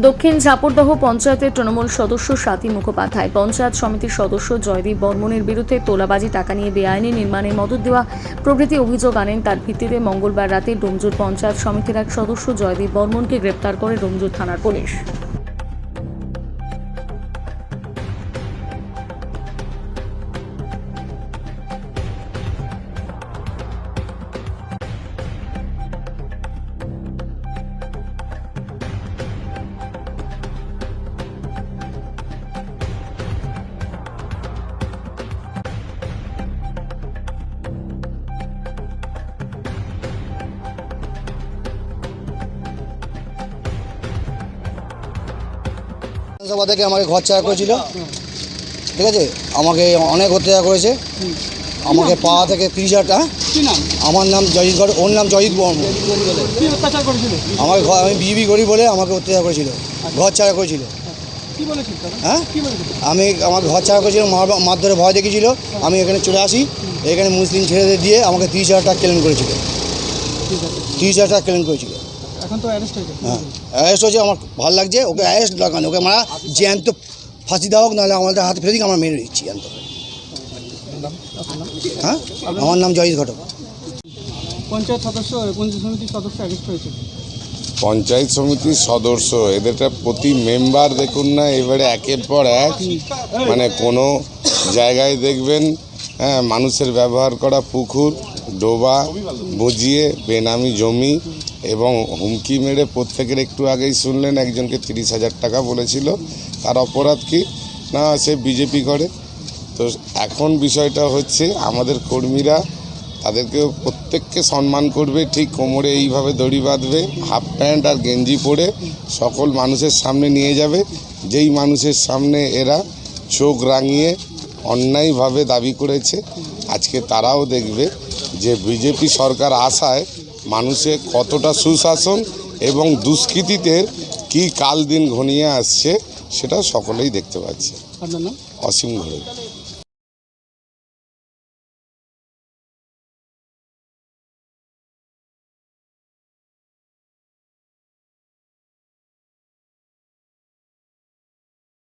দক্ষিণ ঝাপুরদহ পঞ্চায়েতের তৃণমূল সদস্য স্বাতী মুখোপাধ্যায় পঞ্চায়েত সমিতির সদস্য জয়দীপ বর্মনের বিরুদ্ধে তোলাবাজি, টাকা নিয়ে বেআইনি নির্মাণে মদত দেওয়া প্রভৃতি অভিযোগ আনেন। তার ভিত্তিতে মঙ্গলবার রাতে ডোমজুর পঞ্চায়েত সমিতির এক সদস্য জয়দীপ বর্মনকে গ্রেপ্তার করে ডোমজুর থানার পুলিশ। সভা থেকে আমাকে ঘর ছাড়া করেছিল, ঠিক আছে। আমাকে অনেক অত্যাচার করেছে, আমাকে পা থেকে 30,000 টাকা। আমার নাম জয়িত ঘর, ওর নাম জয়িত বর্মন। আমাকে আমি বিজেপি করি বলে আমাকে অত্যাচার করেছিল, ঘর ছাড়া করেছিল। হ্যাঁ, আমাকে ঘর ছাড়া করেছিল, মার ধরে ভয় দেখিয়েছিল। আমি এখানে চলে আসি, এখানে মুসলিম ছেলেদের দিয়ে আমাকে 30,000 টাকা ক্লেম করেছিল, 30,000 টাকা ক্লেম করেছিল। এখন তো অ্যারেস্ট হয়েছে। হ্যাঁ, অ্যারেস্ট হয়েছে। আমার ভালো লাগছে, ওকে অ্যারেস্ট লাগানো, ওকে মারা জ্যান্ত ফাঁসি দেওয়া হোক, নাহলে আমাদের হাতে ফেলে দিক, আমরা মেরে দিচ্ছি জ্যান্ত। হ্যাঁ, আমার নাম জয়িত ঘটক। পঞ্চায়েত সদস্য, পঞ্চায়েত সমিতির সদস্য অ্যারেস্ট হয়েছে। পঞ্চায়েত সমিতির সদস্য এদেরটা প্রতি মেম্বার দেখুন না, এবারে একের পর এক মানে কোনো জায়গায় দেখবেন হ্যাঁ মানুষের ব্যবহার করা পুকুর, ডোবা বুঝিয়ে বেনামি জমি এবং হুমকি মেরে প্রত্যেকের, একটু আগেই শুনলেন একজনকে 30,000 টাকা বলেছিল। তার অপরাধ কি না, সে বিজেপি করে। তো এখন বিষয়টা হচ্ছে আমাদের কর্মীরা তাদেরকে প্রত্যেককে সম্মান করবে, ঠিক কোমরে এইভাবে দড়ি বাঁধবে, হাফ প্যান্ট আর গেঞ্জি পরে সকল মানুষের সামনে নিয়ে যাবে। যেই মানুষের সামনে এরা চোখ রাঙিয়ে অন্যায়ভাবে দাবি করেছে, আজকে তারাও দেখবে যে বিজেপি সরকার আসায় মানুষের কতটা সুশাসন এবং দুষ্কৃতীদের কি কাল দিন ঘনিয়ে আসছে, সেটা সকলেই দেখতে পাচ্ছে। আপনার নাম? অসীম ঘোষ।